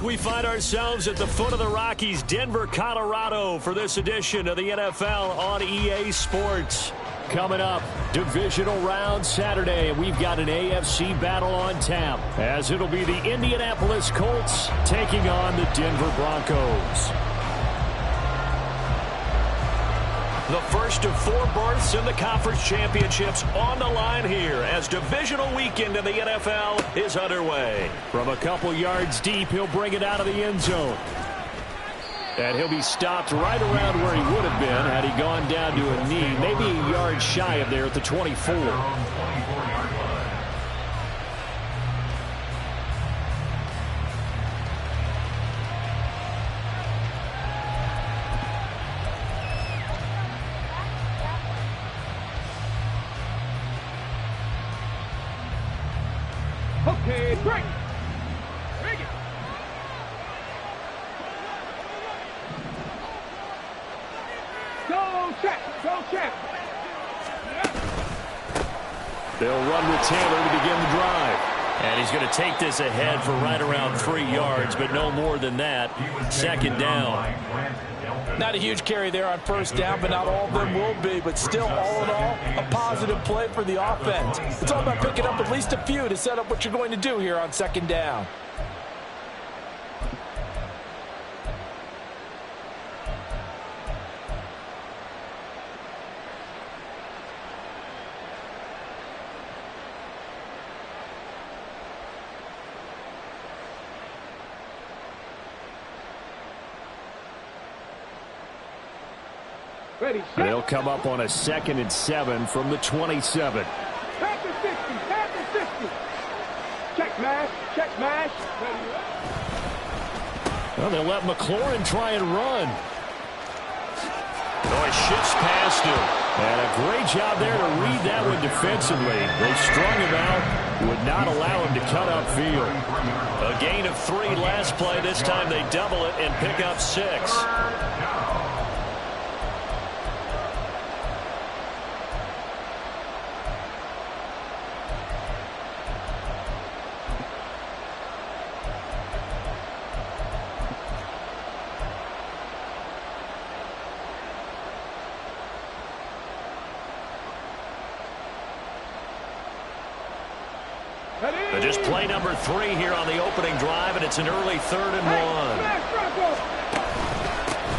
We find ourselves at the foot of the Rockies, Denver, Colorado, for this edition of the NFL on EA Sports. Coming up, divisional round Saturday, and we've got an AFC battle on tap, as it'll be the Indianapolis Colts taking on the Denver Broncos. The first of 4 berths in the conference championships on the line here as divisional weekend in the NFL is underway. From a couple yards deep, he'll bring it out of the end zone. And he'll be stopped right around where he would have been had he gone down to a knee, maybe a yard shy of there at the 24. Okay, break. Break it. Go check. Go check. They'll run with Taylor to begin the drive. And he's going to take this ahead for right around 3 yards, but no more than that. Second down. Not a huge carry there on first down, but not all of them will be. But still, all in all, a positive play for the offense. It's all about picking up at least a few to set up what you're going to do here on second down. Ready, They'll come up on a 2nd and 7 from the 27. Pass and 60, pass and 60. Check mash. Ready. Well, they'll let McLaurin try and run. Oh, he shifts past him. And a great job there to read that one defensively. They strung him out, would not allow him to cut upfield. A gain of 3 last play. This time they double it and pick up 6. Just play number 3 here on the opening drive, and it's an early 3rd and 1.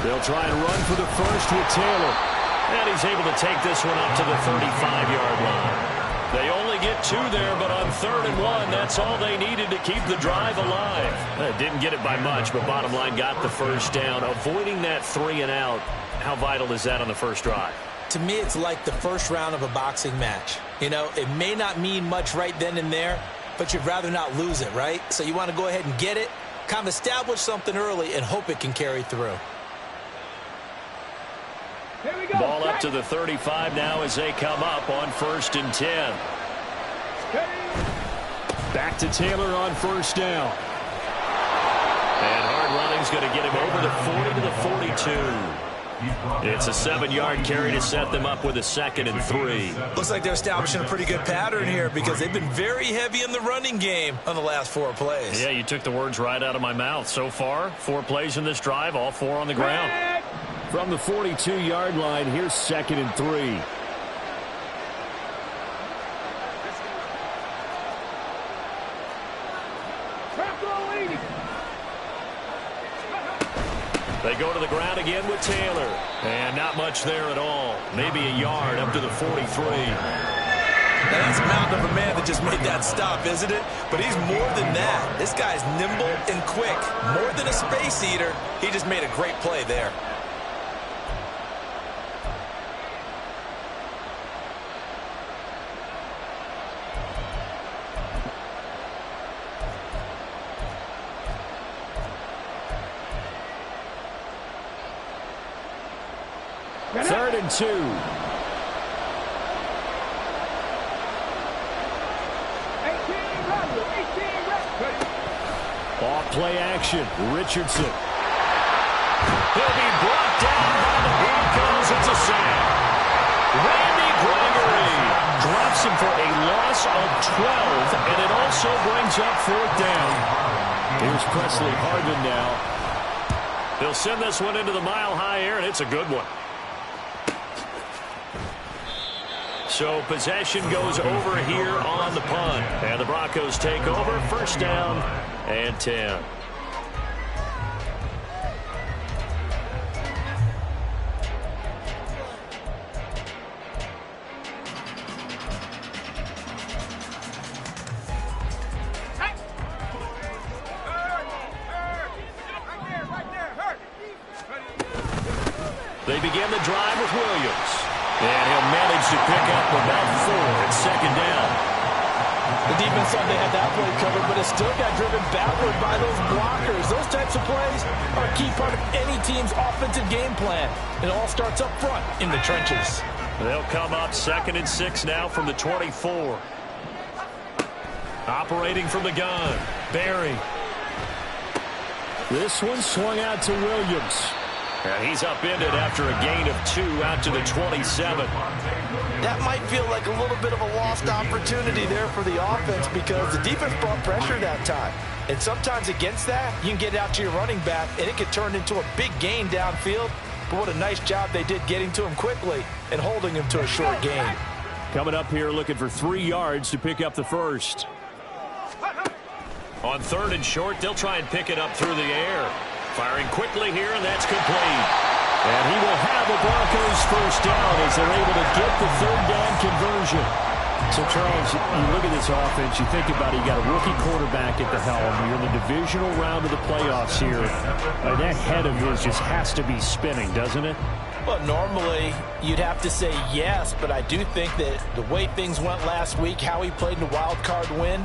They'll try and run for the first with Taylor. And he's able to take this one up to the 35-yard line. They only get 2 there, but on 3rd and 1, that's all they needed to keep the drive alive. Didn't get it by much, but bottom line got the first down. Avoiding that 3 and out, how vital is that on the first drive? To me, it's like the first round of a boxing match. You know, it may not mean much right then and there, but you'd rather not lose it, right? So you want to go ahead and get it, kind of establish something early, and hope it can carry through. Here we go. Ball up to the 35 now as they come up on 1st and 10. Back to Taylor on first down. And hard running's going to get him over the 40 to the 42. It's a 7-yard carry to set them up with a 2nd and 3. Looks like they're establishing a pretty good pattern here because they've been very heavy in the running game on the last 4 plays. Yeah, you took the words right out of my mouth. So far, 4 plays in this drive, all 4 on the ground. From the 42-yard line, here's 2nd and 3. They go to the ground again with Taylor. And not much there at all. Maybe a yard up to the 43. Now that's a mountain of a man that just made that stop, isn't it? But he's more than that. This guy's nimble and quick. More than a space eater. He just made a great play there. Third and 2. Off play action. Richardson. He'll be brought down by the Broncos. It's a sack. Randy Gregory drops him for a loss of 12, and it also brings up 4th down. Here's Presley Harvin now. He'll send this one into the mile-high air, and it's a good one. So possession goes over here on the punt. And the Broncos take over. First down and 10. They begin the drive with Williams. And he'll manage to pick up about 4. It's second down. The defense thought they had that play covered, but it still got driven backward by those blockers. Those types of plays are a key part of any team's offensive game plan. It all starts up front in the trenches. They'll come up 2nd and 6 now from the 24. Operating from the gun, Barry. This one swung out to Williams. And he's upended after a gain of 2 out to the 27. That might feel like a little bit of a lost opportunity there for the offense because the defense brought pressure that time. And sometimes against that, you can get out to your running back, and it could turn into a big gain downfield. But what a nice job they did getting to him quickly and holding him to a short gain. Coming up here looking for 3 yards to pick up the first. On 3rd and short, they'll try and pick it up through the air. Firing quickly here, and that's complete. And he will have the Broncos first down as they're able to get the 3rd down conversion. So, Charles, you look at this offense, you think about it, you got a rookie quarterback at the helm. You're in the divisional round of the playoffs here. That head of his just has to be spinning, doesn't it? Well, normally you'd have to say yes, but I do think that the way things went last week, how he played in the wild card win,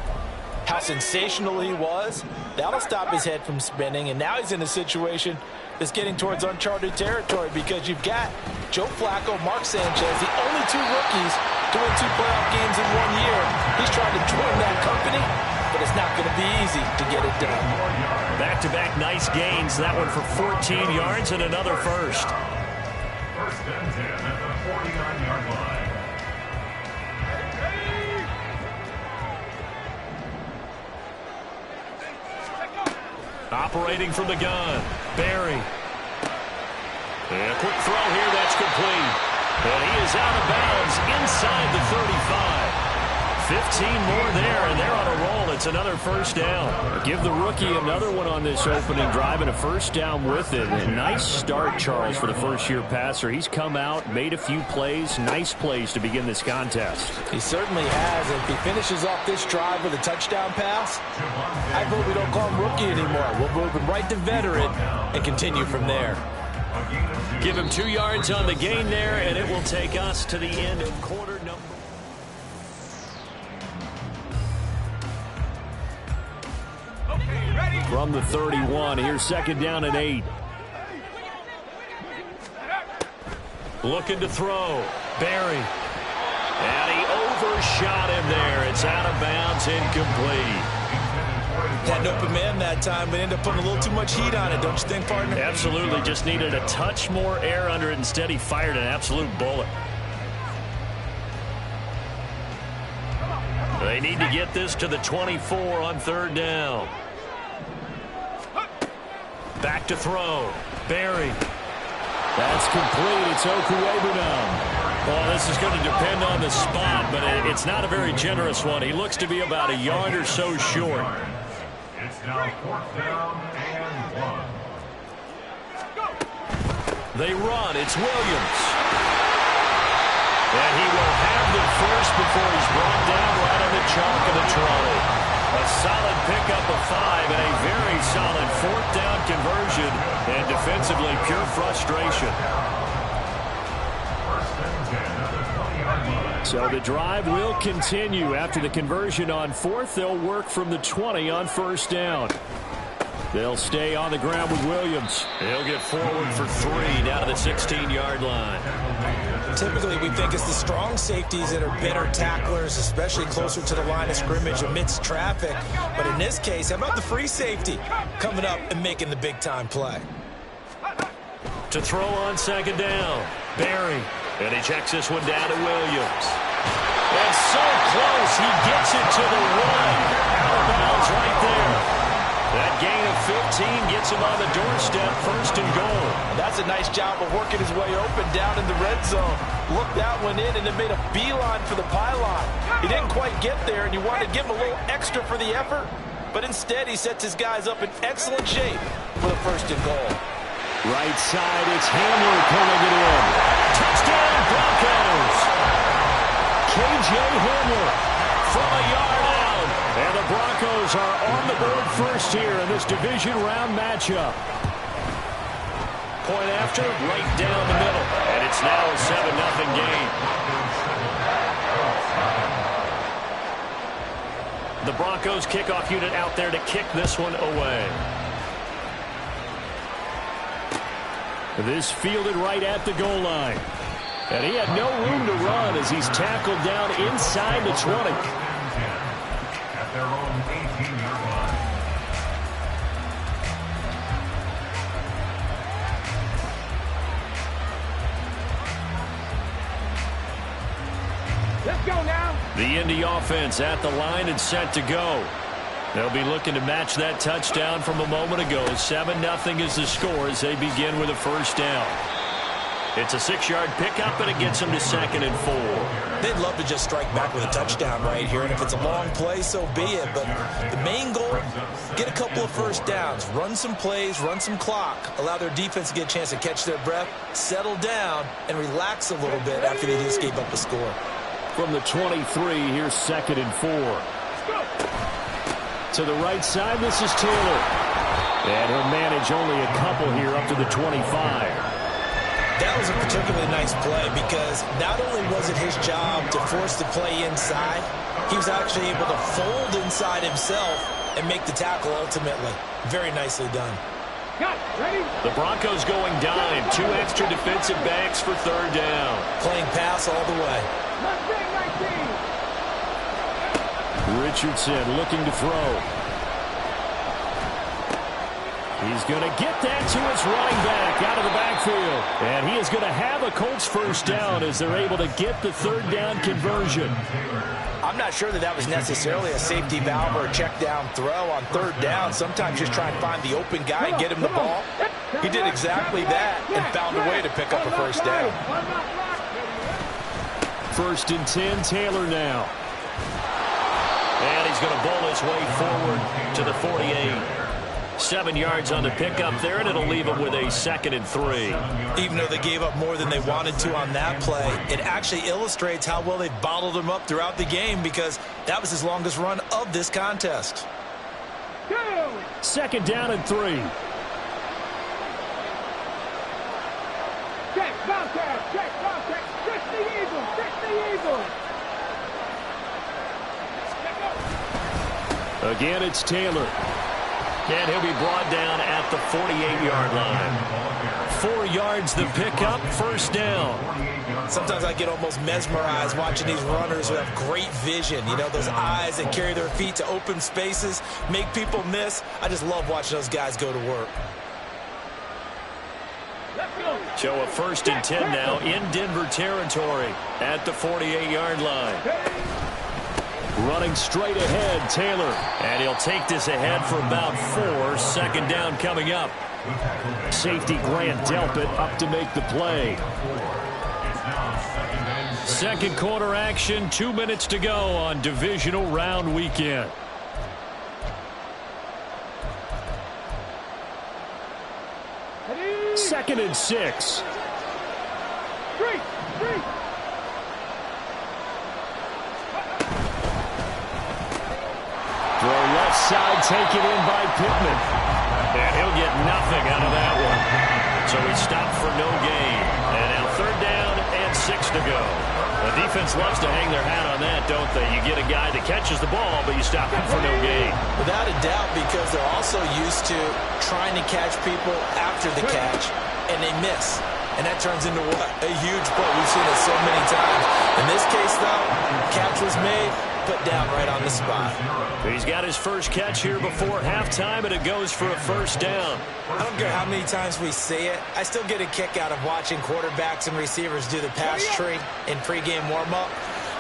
how sensational he was, that'll stop his head from spinning. And now he's in a situation that's getting towards uncharted territory because you've got Joe Flacco, Mark Sanchez, the only 2 rookies to win 2 playoff games in 1 year. He's trying to join that company, but it's not going to be easy to get it done. Back-to-back nice gains. That one for 14 yards and another first. First and 10 at the 49-yard line. Operating from the gun, Barry. And a quick throw here, that's complete. And he is out of bounds inside the 35. 15 more there, and they're on a roll. It's another first down. Give the rookie another one on this opening drive and a first down with it. A nice start, Charles, for the first-year passer. He's come out, made a few plays, nice plays to begin this contest. He certainly has. If he finishes off this drive with a touchdown pass, I vote we don't call him rookie anymore. We'll move him right to veteran and continue from there. Give him 2 yards on the gain there, and it will take us to the end of quarter number. From the 31, here's 2nd down and 8. Looking to throw, Barry. And he overshot him there. It's out of bounds, incomplete. Had an open man that time, but ended up putting a little too much heat on it, don't you think, partner? Absolutely, just needed a touch more air under it. Instead, he fired an absolute bullet. They need to get this to the 24 on 3rd down. Back to throw. Barry. That's complete. It's Okuwebunam. Well, this is going to depend on the spot, but it's not a very generous one. He looks to be about a yard or so short. It's now 4th down and 1. They run. It's Williams. And he will have the first before he's brought down right on the chalk of the trolley. A solid pickup of 5 and a very solid 4th down conversion. And defensively, pure frustration. So the drive will continue. After the conversion on 4th, they'll work from the 20 on 1st down. They'll stay on the ground with Williams. He'll get forward for 3 down to the 16-yard line. Typically, we think it's the strong safeties that are better tacklers, especially closer to the line of scrimmage amidst traffic. But in this case, how about the free safety coming up and making the big-time play? To throw on 2nd down, Barry. And he checks this one down to Williams. And so close, he gets it to the 1. Out of bounds right there. That gain of 15 gets him on the doorstep, first and goal. That's a nice job of working his way open down in the red zone. Looked that one in and then made a beeline for the pylon. He didn't quite get there, and you wanted to give him a little extra for the effort, but instead he sets his guys up in excellent shape for the first and goal. Right side, it's Hamler pulling it in. Touchdown, Broncos! K.J. Hamler from a yard out. And the Broncos are on the board first here in this division round matchup. Point after, right down the middle. And it's now a 7-0 game. The Broncos kickoff unit out there to kick this one away. This fielded right at the goal line. And he had no room to run as he's tackled down inside the 20. At their own 18-yard line. Let's go now. The Indy offense at the line and set to go. They'll be looking to match that touchdown from a moment ago. 7-0 is the score as they begin with a first down. It's a 6-yard pickup, and it gets them to 2nd and 4. They'd love to just strike back with a touchdown right here, and if it's a long play, so be it. But the main goal, get a couple of first downs, run some plays, run some clock, allow their defense to get a chance to catch their breath, settle down, and relax a little bit after they just gave up a score. From the 23, here's 2nd and 4. To the right side, this is Taylor. And he'll manage only a couple here up to the 25. That was a particularly nice play because not only was it his job to force the play inside, he was actually able to fold inside himself and make the tackle ultimately. Very nicely done. Ready? The Broncos going dime. 2 extra defensive backs for 3rd down. Playing pass all the way. 19. Richardson looking to throw. He's going to get that to his running back out of the backfield. And he is going to have a Colts first down as they're able to get the 3rd down conversion. I'm not sure that was necessarily a safety valve or a check down throw on 3rd down. Sometimes just try and find the open guy and get him the ball. He did exactly that and found a way to pick up a first down. 1st and 10, Taylor now. And he's going to bowl his way forward to the 48. 7 yards on the pickup there, and it'll leave him with a 2nd and 3. Even though they gave up more than they wanted to on that play, it actually illustrates how well they bottled him up throughout the game because that was his longest run of this contest. 2nd down and 3. Check, contact, check, contact. Check the Eagles, check the Eagles. Again, it's Taylor. And he'll be brought down at the 48-yard line. 4 yards the pickup, first down. Sometimes I get almost mesmerized watching these runners who have great vision. You know, those eyes that carry their feet to open spaces, make people miss. I just love watching those guys go to work. So a 1st and 10 now in Denver territory at the 48-yard line. Running straight ahead, Taylor. And he'll take this ahead for about 4. 2nd down coming up. Safety Grant Delpit up to make the play. 2nd quarter action, 2 minutes to go on divisional round weekend. Ready? 2nd and 6. Three. Throw left side, taken in by Pittman. And he'll get nothing out of that one. So he stopped for no gain. And now 3rd down and 6 to go. The defense loves to hang their hat on that, don't they? You get a guy that catches the ball, but you stop him for no gain. Without a doubt, because they're also used to trying to catch people after the catch, and they miss. And that turns into what? A huge play. We've seen it so many times. In this case, though, catch was made, put down right on the spot. He's got his first catch here before halftime, and it goes for a first down. I don't care how many times we see it. I still get a kick out of watching quarterbacks and receivers do the pass tree in pregame warm-up.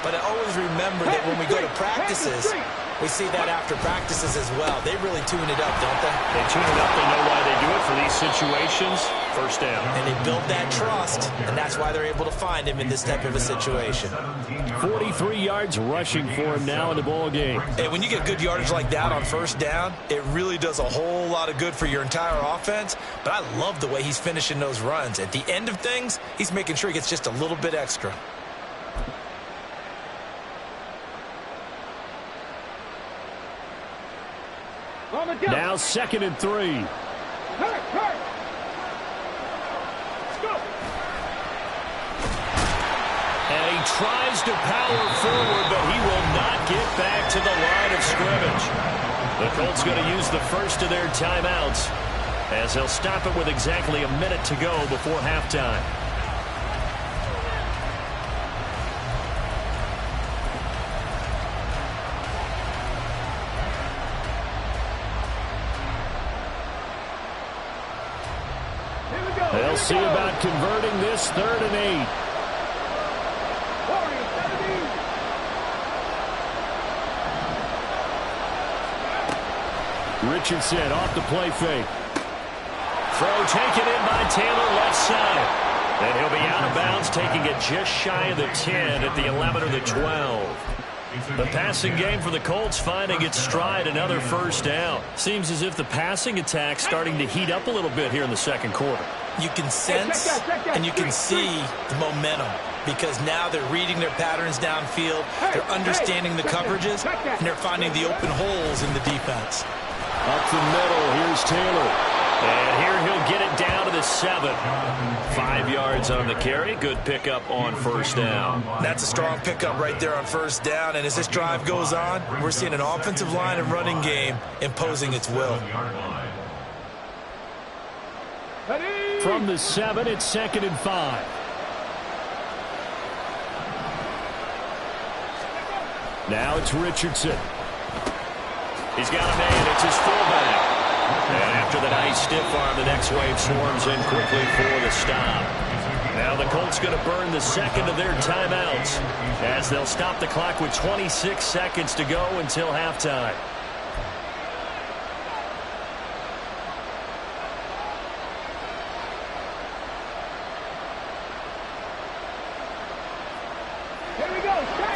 But I always remember that when we go to practices, We see that after practices as well. They really tune it up, don't they? They tune it up. They know why they do it for these situations. First down. And they build that trust, and that's why they're able to find him in this type of a situation. 43 yards rushing for him now in the ball game. Hey, when you get good yardage like that on first down, it really does a whole lot of good for your entire offense. But I love the way he's finishing those runs. At the end of things, he's making sure he gets just a little bit extra. Now 2nd and 3. Hurt. Go. And he tries to power forward, but he will not get back to the line of scrimmage. The Colts going to use the first of their timeouts as they'll stop it with exactly a minute to go before halftime. They'll see about converting this 3rd and 8. Richardson off the play fake. Throw taken in by Taylor left side. And he'll be out of bounds, taking it just shy of the 10 at the 11 or the 12. The passing game for the Colts finding its stride, another first down. Seems as if the passing attack's starting to heat up a little bit here in the second quarter. You can sense and you can see the momentum because now they're reading their patterns downfield, they're understanding the coverages, and they're finding the open holes in the defense. Up the middle, here's Taylor. And here he'll get it down to the 7. 5 yards on the carry. Good pickup on first down. That's a strong pickup right there on first down. And as this drive goes on, we're seeing an offensive line and running game imposing its will. From the 7, it's 2nd and 5. Now it's Richardson. He's got a man. It's his fullback. And after the nice stiff arm, the next wave swarms in quickly for the stop. Now the Colts going to burn the 2nd of their timeouts as they'll stop the clock with 26 seconds to go until halftime.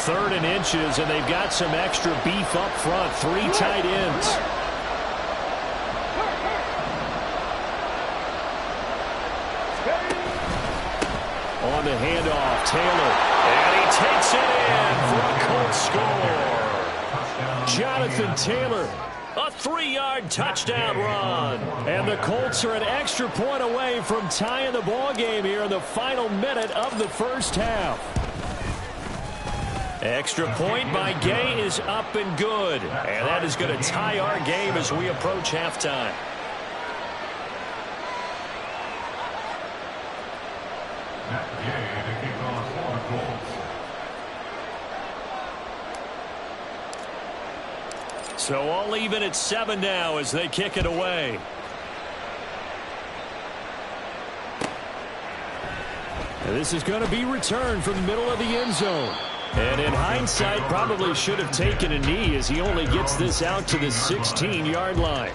Third and inches, and they've got some extra beef up front. 3 tight ends. On the handoff, Taylor. And he takes it in for a Colts score. Jonathan Taylor, a 3-yard touchdown run. And the Colts are an extra point away from tying the ball game here in the final minute of the first half. Extra point by Gay is up and good. And that is going to tie our game as we approach halftime. So all even at 7 now as they kick it away. And this is going to be returned from the middle of the end zone. And in hindsight, probably should have taken a knee as he only gets this out to the 16-yard line.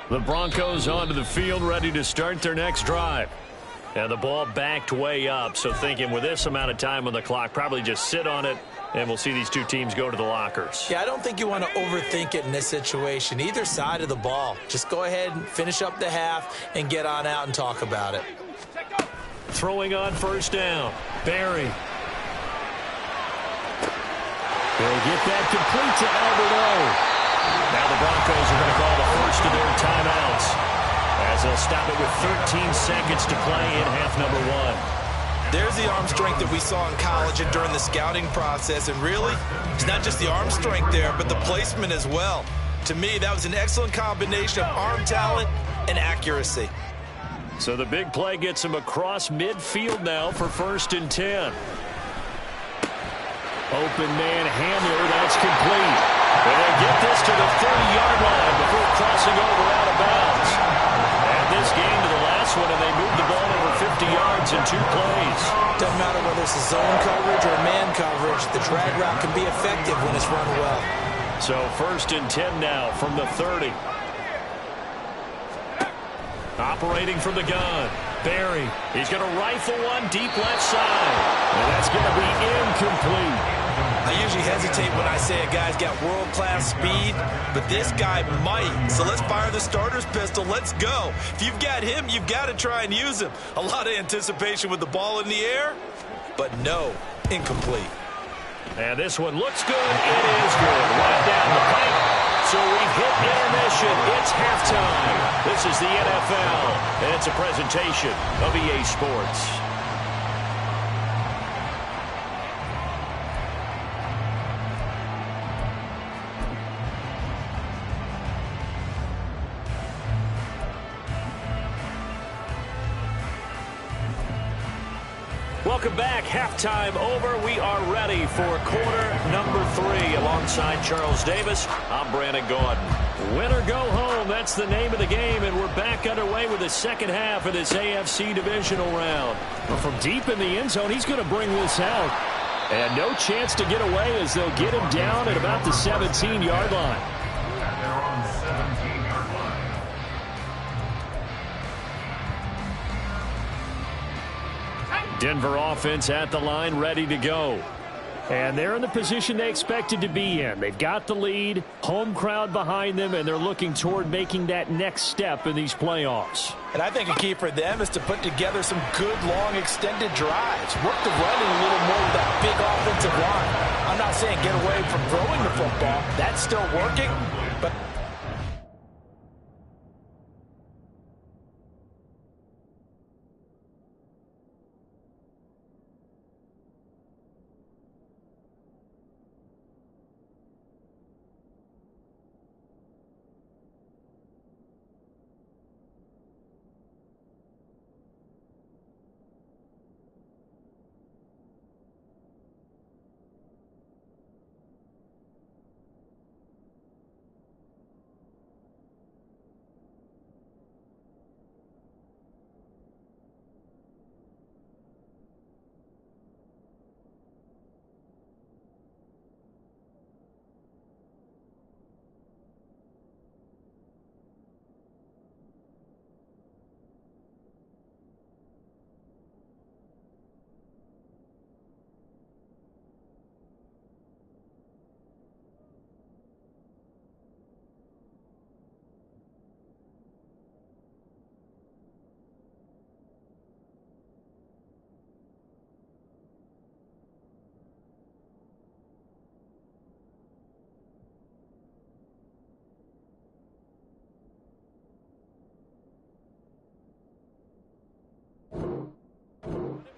The Broncos onto the field, ready to start their next drive. And the ball backed way up, so thinking with this amount of time on the clock, probably just sit on it, and we'll see these two teams go to the lockers. Yeah, I don't think you want to overthink it in this situation. Either side of the ball. Just go ahead and finish up the half and get on out and talk about it. Throwing on first down, Barry. They'll get that complete to Alberto. Now the Broncos are going to call the first of their timeouts as they'll stop it with 13 seconds to play in half number 1. There's the arm strength that we saw in college and during the scouting process. And really, it's not just the arm strength there, but the placement as well. To me, that was an excellent combination of arm talent and accuracy. So the big play gets him across midfield now for 1st and 10. Open man handler, that's complete. And they get this to the 30-yard line before crossing over out of bounds. And this game to the last one, and they moved the ball over 50 yards in 2 plays. Doesn't matter whether it's a zone coverage or man coverage, the drag route can be effective when it's run well. So 1st and 10 now from the 30. Operating from the gun. Barry, he's going to rifle one deep left side. And that's going to be incomplete. I usually hesitate when I say a guy's got world-class speed, but this guy might. So let's fire the starter's pistol. Let's go. If you've got him, you've got to try and use him. A lot of anticipation with the ball in the air, but no, incomplete. And this one looks good. It is good. Right down the pipe. So we've hit intermission. It's halftime. This is the NFL, and it's a presentation of EA Sports. Welcome back. Halftime over. We are ready for quarter number 3. Alongside Charles Davis, I'm Brandon Gordon. Win or go home, that's the name of the game, and we're back underway with the second half of this AFC divisional round. Well, from deep in the end zone, he's going to bring this out. And no chance to get away as they'll get him down at about the 17-yard line. And they're on the 17-yard line. Denver offense at the line, ready to go. And they're in the position they expected to be in. They've got the lead, home crowd behind them, and they're looking toward making that next step in these playoffs. And I think a key for them is to put together some good, long, extended drives. Work the running a little more with that big offensive line. I'm not saying get away from throwing the football. That's still working, but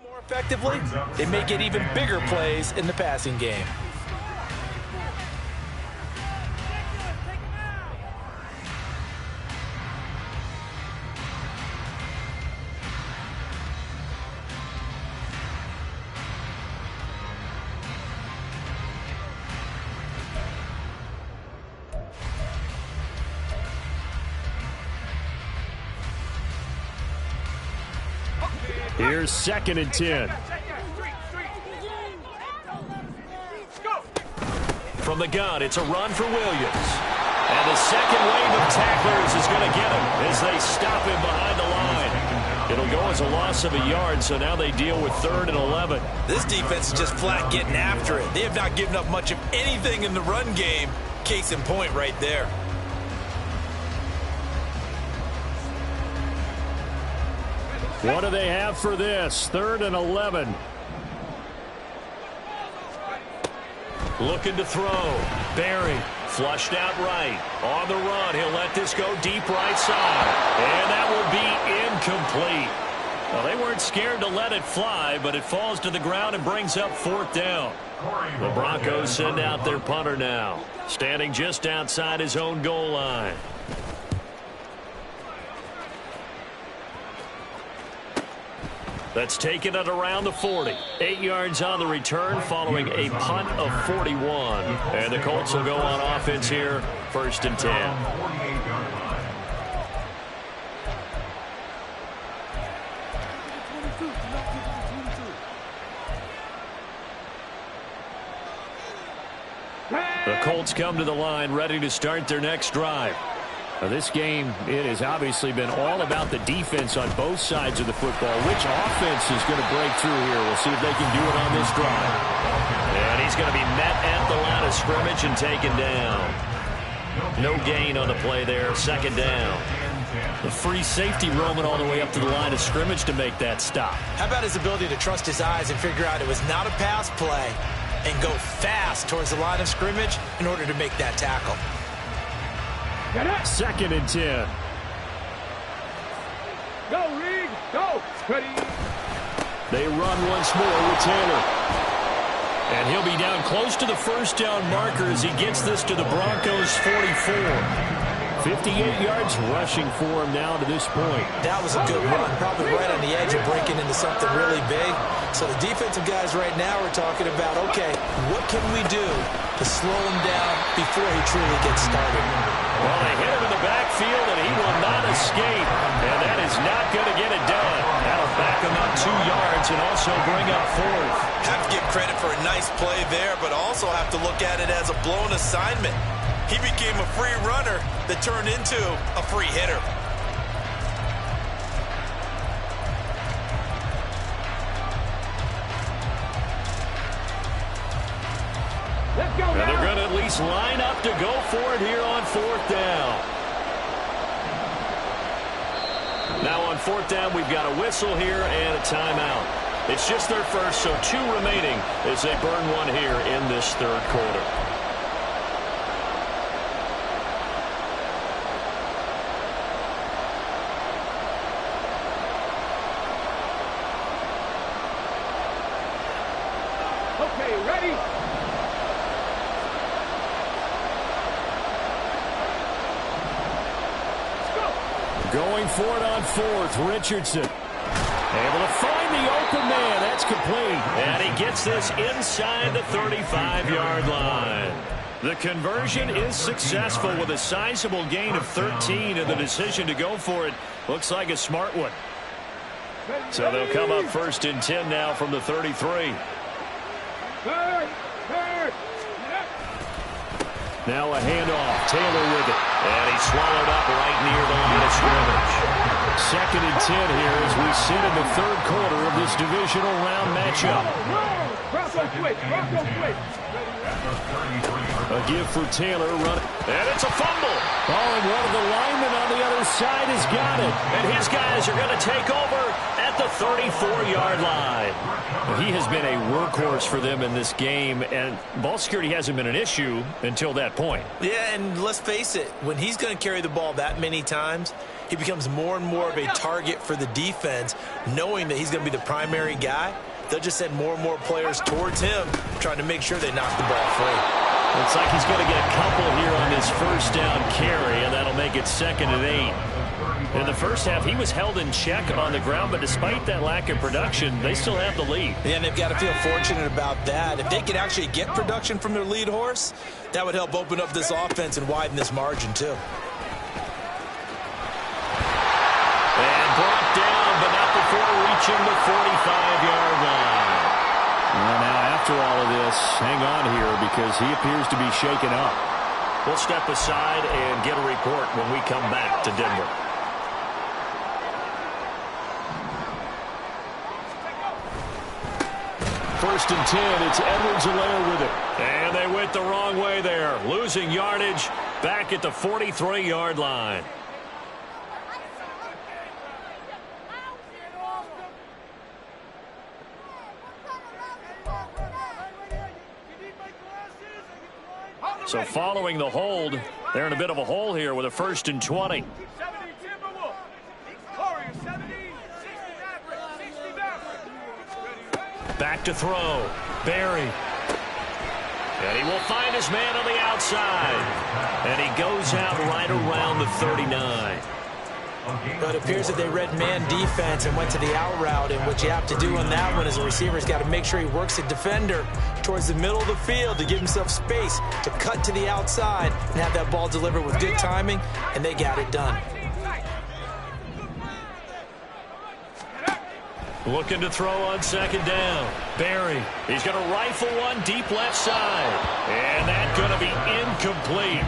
more effectively, they may get even bigger plays in the passing game. Here's 2nd and 10. From the gun, it's a run for Williams. And the second wave of tacklers is going to get him as they stop him behind the line. It'll go as a loss of a yard, so now they deal with 3rd and 11. This defense is just flat getting after it. They have not given up much of anything in the run game. Case in point right there. What do they have for this? 3rd and 11. Looking to throw. Barry flushed out right. On the run, he'll let this go deep right side. And that will be incomplete. Well, they weren't scared to let it fly, but it falls to the ground and brings up 4th down. The Broncos send out their punter now, standing just outside his own goal line. That's taken it around the 40. 8 yards on the return following a punt of 41. And the Colts will go on offense here, 1st and 10. The Colts come to the line ready to start their next drive. Now, this game, it has obviously been all about the defense on both sides of the football. Which offense is going to break through here? We'll see if they can do it on this drive. And he's going to be met at the line of scrimmage and taken down. No gain on the play there. 2nd down. The free safety roaming all the way up to the line of scrimmage to make that stop. How about his ability to trust his eyes and figure out it was not a pass play and go fast towards the line of scrimmage in order to make that tackle. 2nd and 10. Go, Reed. Go. Ready. They run once more with Taylor. And he'll be down close to the 1st down marker as he gets this to the Broncos' 44. 58 yards rushing for him now to this point. That was a good run, probably right on the edge of breaking into something really big. So the defensive guys right now are talking about, okay, what can we do to slow him down before he truly gets started? Well, they hit him in the backfield, and he will not escape. And that is not going to get it done. That'll back him up 2 yards and also bring up 4th. Have to give credit for a nice play there, but also have to look at it as a blown assignment. He became a free runner that turned into a free hitter. Let's go And now. they're going to at least line up to go for it here on 4th down. Now on 4th down, we've got a whistle here and a timeout. It's just their first, so 2 remaining as they burn one here in this 3rd quarter. Okay, ready? Let's go. Going for it on 4th, Richardson. Able to find the open man. That's complete. And he gets this inside the 35-yard line. The conversion is successful with a sizable gain of 13, and the decision to go for it looks like a smart one. So they'll come up 1st and 10 now from the 33. Third. Now a handoff. Taylor with it. And he's swallowed up right near the line of scrimmage. 2nd and 10 here as we sit in the 3rd quarter of this divisional round matchup. Bronco switch. A give for Taylor. And it's a fumble. Oh, and one of the linemen on the other side has got it. And his guys are going to take over at the 34-yard line. He has been a workhorse for them in this game, and ball security hasn't been an issue until that point. Yeah, and let's face it, when he's going to carry the ball that many times, he becomes more and more of a target for the defense, knowing that he's going to be the primary guy. They'll just send more and more players towards him, trying to make sure they knock the ball free. Looks like he's going to get a couple here on this 1st down carry, and that'll make it 2nd and 8. In the first half, he was held in check on the ground, but despite that lack of production, they still have the lead. Yeah, and they've got to feel fortunate about that. If they could actually get production from their lead horse, that would help open up this offense and widen this margin, too. And brought down, but not before reaching the 45-yard line. Well, now, after all of this, hang on here because he appears to be shaken up. We'll step aside and get a report when we come back to Denver. First and 10, it's Edwards-Helaire with it. And they went the wrong way there, losing yardage back at the 43-yard line. So following the hold, they're in a bit of a hole here with a 1st and 20. Back to throw. Barry. And he will find his man on the outside. And he goes out right around the 39. But it appears that they read man defense and went to the out route, and what you have to do on that one is a receiver's got to make sure he works a defender towards the middle of the field to give himself space to cut to the outside and have that ball delivered with good timing, and they got it done. Looking to throw on second down. Barry, he's going to rifle one deep left side. And that's going to be incomplete.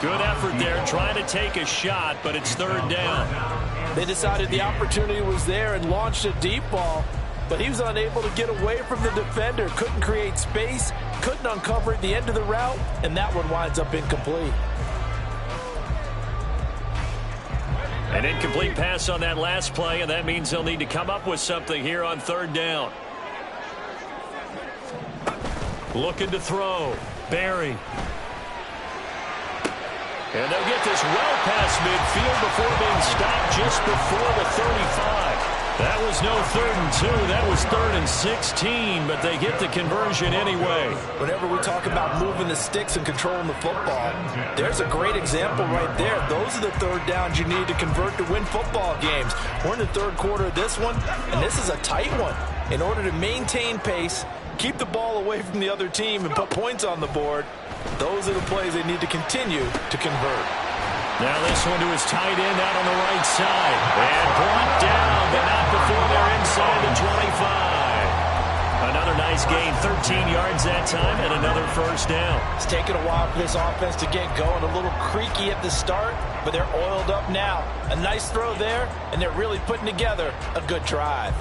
Good effort there trying to take a shot, but it's third down. They decided the opportunity was there and launched a deep ball, but he was unable to get away from the defender. Couldn't create space, couldn't uncover at the end of the route, and that one winds up incomplete. An incomplete pass on that last play, and that means they'll need to come up with something here on third down. Looking to throw. Barry. And they'll get this well past midfield before being stopped just before the 35. That was no 3rd and 2. That was 3rd and 16, but they get the conversion anyway. Whenever we talk about moving the sticks and controlling the football, there's a great example right there. Those are the third downs you need to convert to win football games. We're in the third quarter of this one, and this is a tight one. In order to maintain pace, keep the ball away from the other team, and put points on the board, those are the plays they need to continue to convert. Now this one to his tight end out on the right side. And brought down, but not before they're inside the 25. Another nice gain, 13 yards that time, and another first down. It's taken a while for this offense to get going. A little creaky at the start, but they're oiled up now. A nice throw there, and they're really putting together a good drive.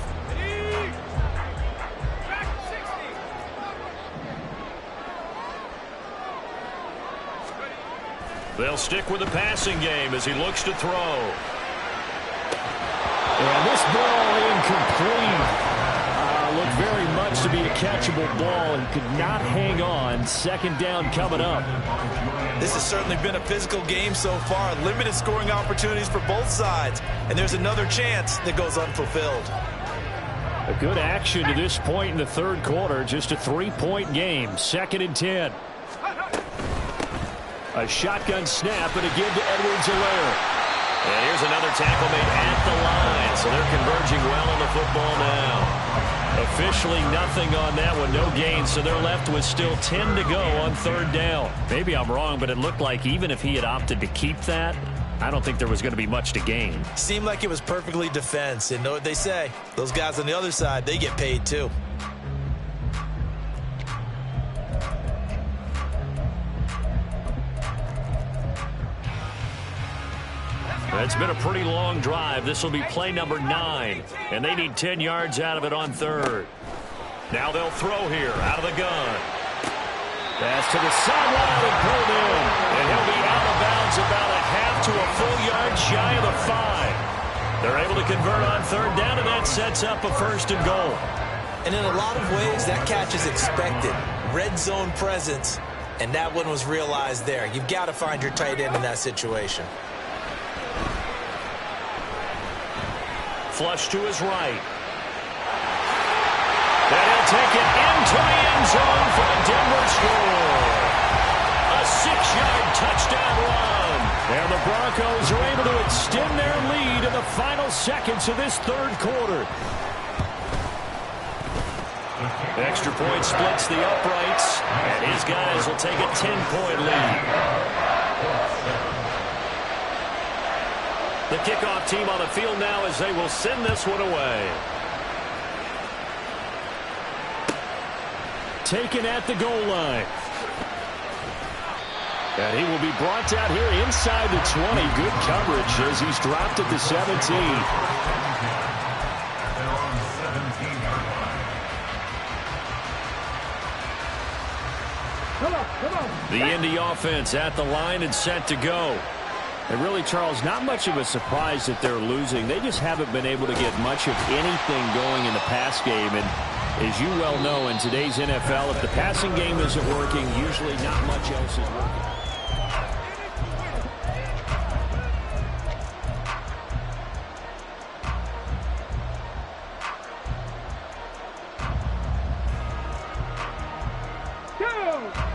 They'll stick with the passing game as he looks to throw. And this ball incomplete. Looked very much to be a catchable ball and could not hang on. Second down coming up. This has certainly been a physical game so far. Limited scoring opportunities for both sides. And there's another chance that goes unfulfilled. A good action to this point in the third quarter. Just a 3-point game. 2nd and 10. A shotgun snap and a give to Edwards-Helaire. And here's another tackle made at the line. So they're converging well on the football now. Officially nothing on that one. No gain. So they're left with still 10 to go on third down. Maybe I'm wrong, but it looked like even if he had opted to keep that, I don't think there was going to be much to gain. Seemed like it was perfectly defense. And know what they say. Those guys on the other side, they get paid too. It's been a pretty long drive. This will be play number 9, and they need 10 yards out of it on third. Now they'll throw here out of the gun. Pass to the sideline and pulled in, and he'll be out of bounds about a half to a full yard shy of the 5. They're able to convert on third down, and that sets up a 1st and goal. And in a lot of ways, that catch is expected. Red zone presence, and that one was realized there. You've got to find your tight end in that situation. Flush to his right. And he'll take it into the end zone for the Denver score. A 6-yard touchdown run. And the Broncos are able to extend their lead in the final seconds of this third quarter. The extra point splits the uprights, and his guys will take a 10-point lead. The kickoff team on the field now as they will send this one away. Taken at the goal line. And he will be brought down here inside the 20. Good coverage as he's dropped at the 17. The Indy offense at the line and set to go. And really, Charles, not much of a surprise that they're losing. They just haven't been able to get much of anything going in the pass game. And as you well know, in today's NFL, if the passing game isn't working, usually not much else is working.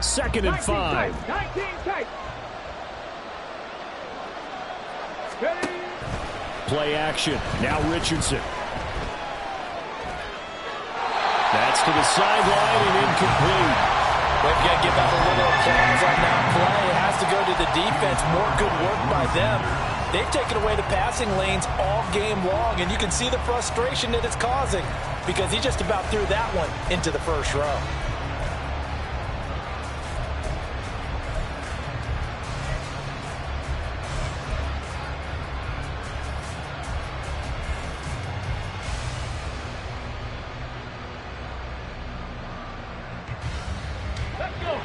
Second and 5. 19 tight. Ready, play action. Now Richardson. That's to the sideline and incomplete. They've got to give out a little applause on that play. It has to go to the defense. More good work by them. They've taken away the passing lanes all game long, and you can see the frustration that it's causing because he just about threw that one into the first row.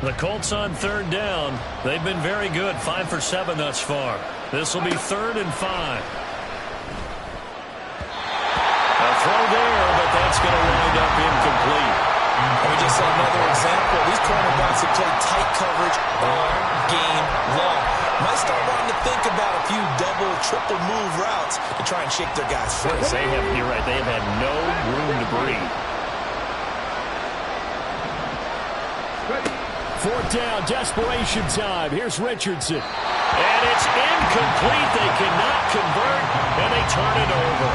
The Colts on third down. They've been very good, 5 for 7 thus far. This will be 3rd and 5. A throw there, but that's going to wind up incomplete. We just saw another example. These cornerbacks have played tight coverage all game long. Might start wanting to think about a few double, triple move routes to try and shake their guys free. You're right. They have had no room to breathe. 4th down, desperation time. Here's Richardson. And it's incomplete. They cannot convert, and they turn it over.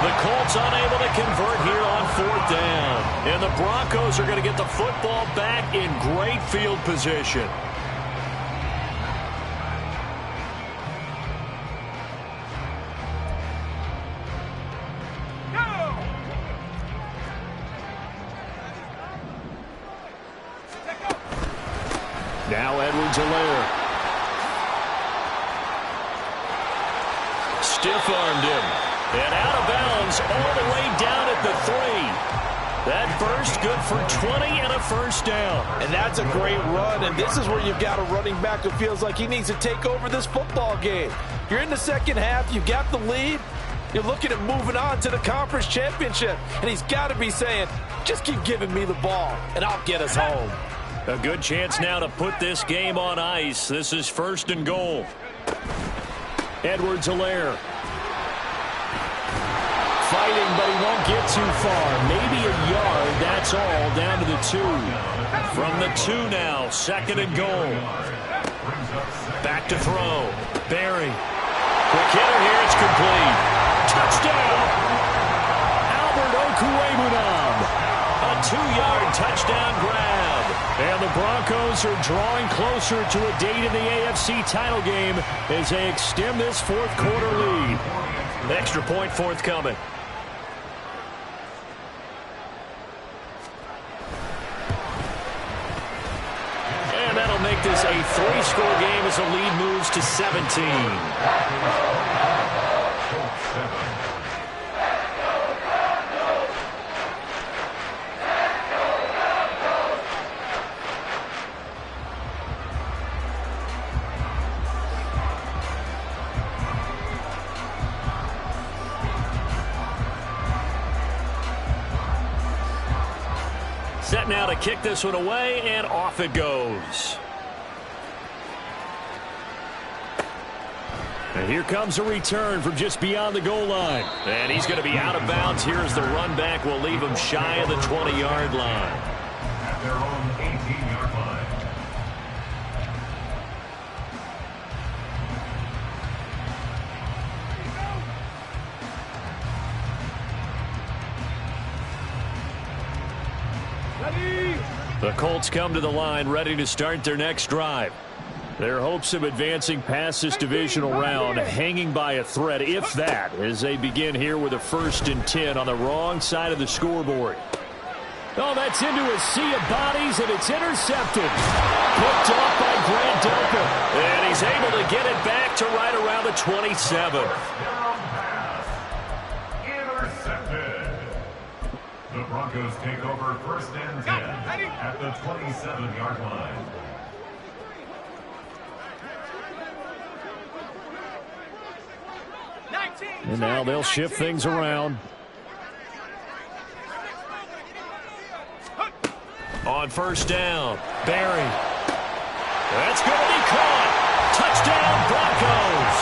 The Colts unable to convert here on 4th down. And the Broncos are going to get the football back in great field position. Now Edwards-Helaire. Stiff-armed him. And out of bounds all the way down at the 3. That burst good for 20 and a first down. And that's a great run, and this is where you've got a running back who feels like he needs to take over this football game. You're in the second half, you've got the lead, you're looking at moving on to the conference championship, and he's got to be saying, just keep giving me the ball, and I'll get us home. A good chance now to put this game on ice. This is 1st and goal. Edwards-Helaire. Fighting, but he won't get too far. Maybe a yard, that's all, down to the 2. From the 2 now, 2nd and goal. Back to throw. Barry. Quick hitter here, it's complete. Touchdown! Albert Okwuegbunam. A 2-yard touchdown grab. And the Broncos are drawing closer to a date in the AFC title game as they extend this 4th quarter lead. Extra point forthcoming. And that'll make this a 3-score game as the lead moves to 17. Set now to kick this one away, and off it goes. And here comes a return from just beyond the goal line. And he's going to be out of bounds. Here's the run back. Will leave him shy of the 20-yard line. At their own 18-yard line. The Colts come to the line ready to start their next drive. Their hopes of advancing past this divisional round hanging by a thread, if that, as they begin here with a 1st and 10 on the wrong side of the scoreboard. Oh, that's into a sea of bodies, and it's intercepted. Picked off by Grant Delpit. And he's able to get it back to right around the 27. Intercepted. The Broncos take over 1st and 10 at the 27-yard line. And now they'll shift things around. On 1st down, Barry. That's going to be caught. Touchdown, Broncos.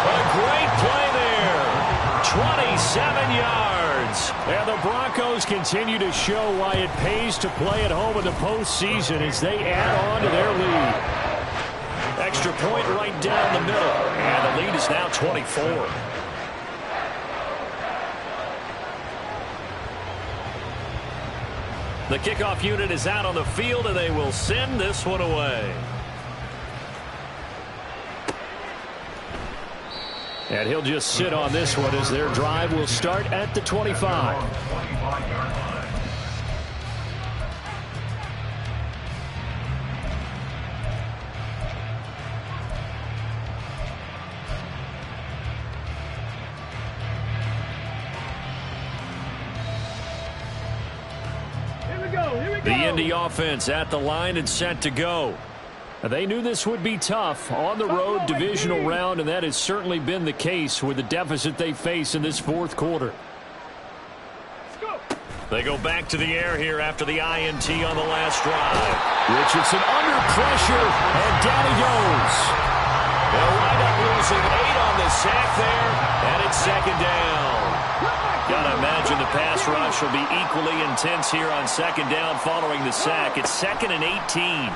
A great play there. 27 yards. And the Broncos continue to show why it pays to play at home in the postseason as they add on to their lead. Extra point right down the middle. And the lead is now 24. The kickoff unit is out on the field, and they will send this one away. And he'll just sit on this one as their drive will start at the 25. The Indy offense at the line and set to go. They knew this would be tough on the road divisional round, and that has certainly been the case with the deficit they face in this fourth quarter. They go back to the air here after the INT on the last drive. Richardson under pressure, and down he goes. They'll wind up losing 8 on the sack there, and it's second down. Gotta imagine the pass rush will be equally intense here on second down following the sack. It's 2nd and 18.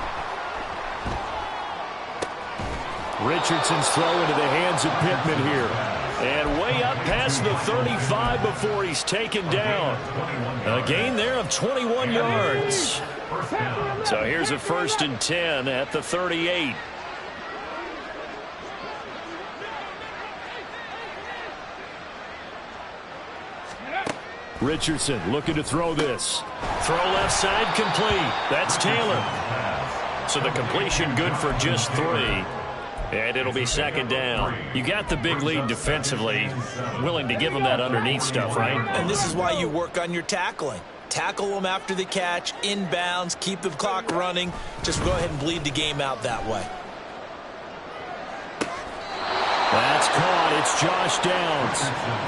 Richardson's throw into the hands of Pittman here. And way up past the 35 before he's taken down. A gain there of 21 yards. So here's a 1st and 10 at the 38. Richardson looking to throw this. Throw left side complete. That's Taylor. So the completion good for just 3. And it'll be second down. You got the big lead defensively. Willing to give them that underneath stuff, right? And this is why you work on your tackling. Tackle them after the catch, inbounds, keep the clock running. Just go ahead and bleed the game out that way. That's caught. It's Josh Downs.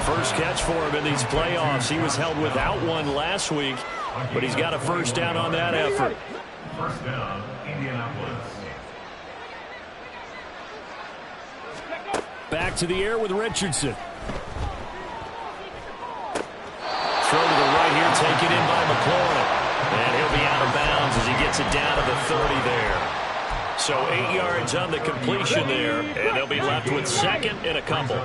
First catch for him in these playoffs. He was held without one last week, but he's got a first down on that effort. First down, Indianapolis. Back to the air with Richardson. Throw to the right here, taken in by McLaurin. And he'll be out of bounds as he gets it down to the 30 there. So 8 yards on the completion there, and they'll be left with 2nd and a couple.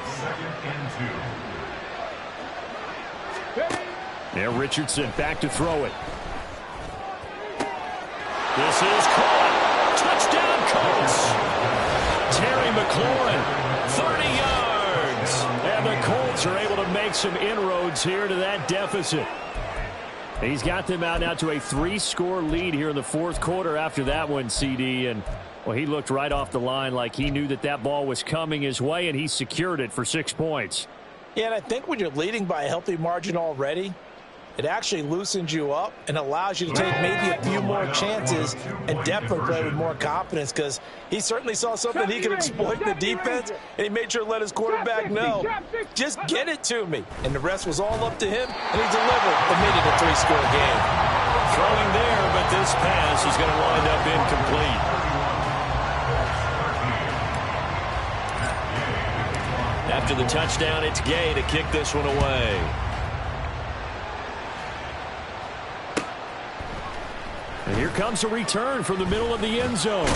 Now Richardson back to throw it. This is caught. Touchdown Colts. Terry McLaurin, 30 yards. And the Colts are able to make some inroads here to that deficit. He's got them out now to a 3-score lead here in the fourth quarter after that one, CD. And, well, he looked right off the line like he knew that that ball was coming his way, and he secured it for 6 points. Yeah, and I think when you're leading by a healthy margin already, it actually loosens you up and allows you to take maybe a few more chances and definitely play with more confidence, because he certainly saw something he could exploit in the defense, and he made sure to let his quarterback know, just get it to me. And the rest was all up to him, and he delivered and made it a 3-score game. Throwing there, but this pass is going to wind up incomplete. After the touchdown, it's Gay to kick this one away. And here comes a return from the middle of the end zone.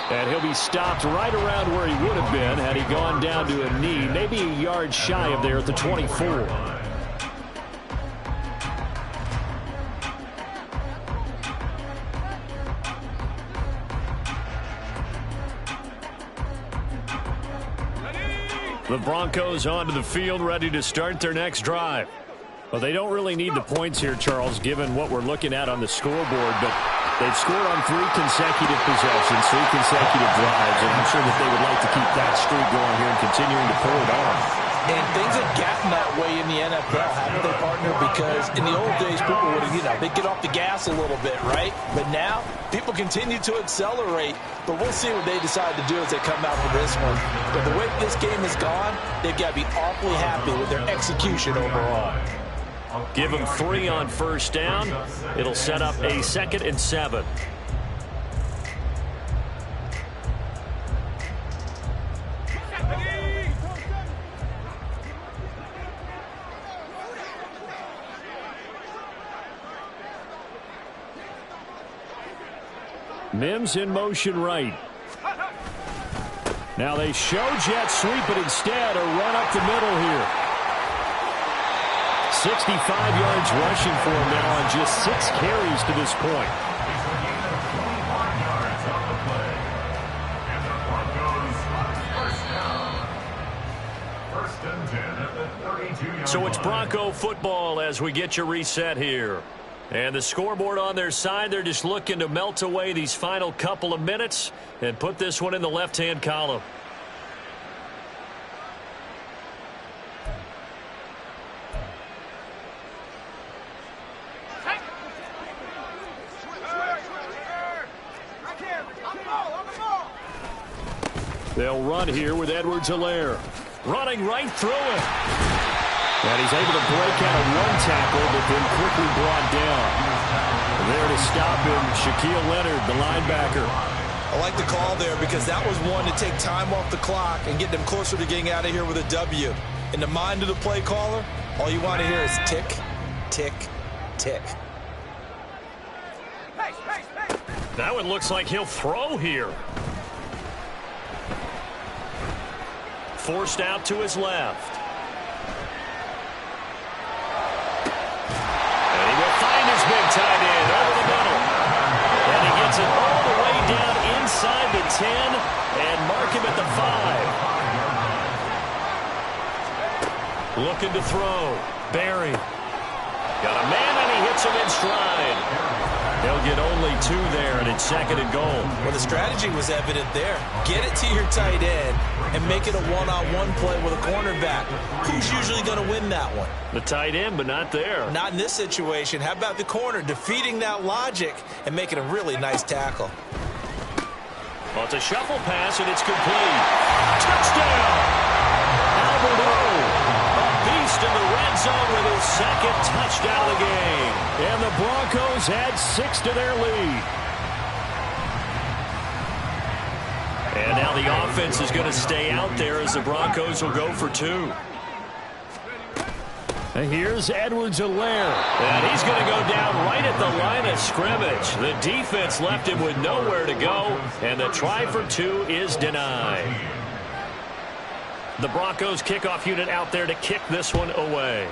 And he'll be stopped right around where he would have been had he gone down to a knee, maybe a yard shy of there at the 24. The Broncos onto the field, ready to start their next drive. Well, they don't really need the points here, Charles, given what we're looking at on the scoreboard, but they've scored on 3 consecutive possessions, 3 consecutive drives, and I'm sure that they would like to keep that streak going here and continuing to pull it on. And things have gotten that way in the NFL, haven't they, partner? Because in the old days, people would have, they'd get off the gas a little bit, right? But now, people continue to accelerate, but we'll see what they decide to do as they come out for this one. But the way this game has gone, they've got to be awfully happy with their execution overall. Give them 3 on first down. It'll set up a 2nd and 7. Mims in motion right. Now they show jet sweep, but instead a run up the middle here. 65 yards rushing for him now on just 6 carries to this point. So it's Bronco football as we get you reset here. And the scoreboard on their side, they're just looking to melt away these final couple of minutes and put this one in the left-hand column. They'll run here with Edwards-Helaire. Running right through it. And he's able to break out of one tackle, but then quickly brought down. There to stop him, Shaquille Leonard, the linebacker. I like the call there because that was one to take time off the clock and get them closer to getting out of here with a W. In the mind of the play caller, all you want to hear is tick, tick, tick. That one looks like he'll throw here. Forced out to his left. And he will find his big tight end over the middle. And he gets it all the way down inside the 10 and mark him at the 5. Looking to throw. Barry. Got a man and he hits him in stride. They'll get only 2 there, and it's 2nd and goal. Well, the strategy was evident there. Get it to your tight end and make it a one-on-one play with a cornerback. Who's usually going to win that one? The tight end, but not there. Not in this situation. How about the corner defeating that logic and making a really nice tackle? Well, it's a shuffle pass, and it's complete. Touchdown! Albert O. Beast in the red zone with his 2nd touchdown of the game. And the Broncos add 6 to their lead. And now the offense is going to stay out there as the Broncos will go for 2. And here's Edwards-Helaire. And he's going to go down right at the line of scrimmage. The defense left him with nowhere to go, and the try for 2 is denied. The Broncos kickoff unit out there to kick this one away.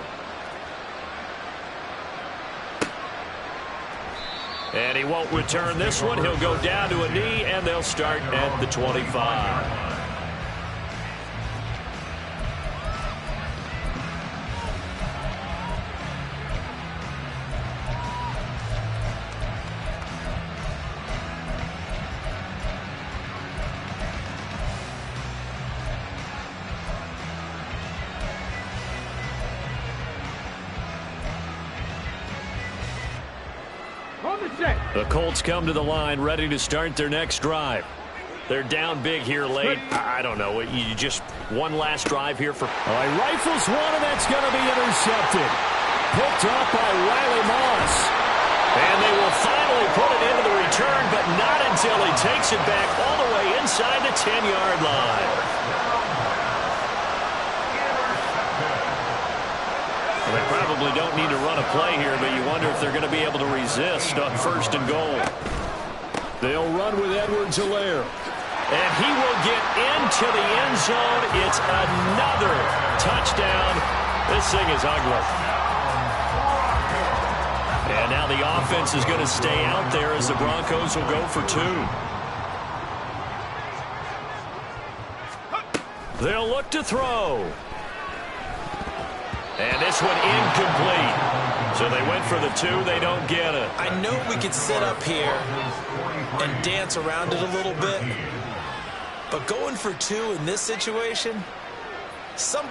And he won't return this one. He'll go down to a knee, and they'll start at the 25. The Colts come to the line ready to start their next drive. They're down big here late. I don't know. You just one last drive here for... Oh, he rifles one, and that's going to be intercepted. Picked up by Riley Moss. And they will finally put it into the return, but not until he takes it back all the way inside the 10-yard line. They probably don't need to run a play here, but you wonder if they're going to be able to resist on 1st and goal. They'll run with Edwards-Helaire. And he will get into the end zone. It's another touchdown. This thing is ugly. And now the offense is going to stay out there as the Broncos will go for 2. They'll look to throw. And this one incomplete. So they went for the 2. They don't get it. I know we could sit up here and dance around it a little bit. But going for 2 in this situation, somebody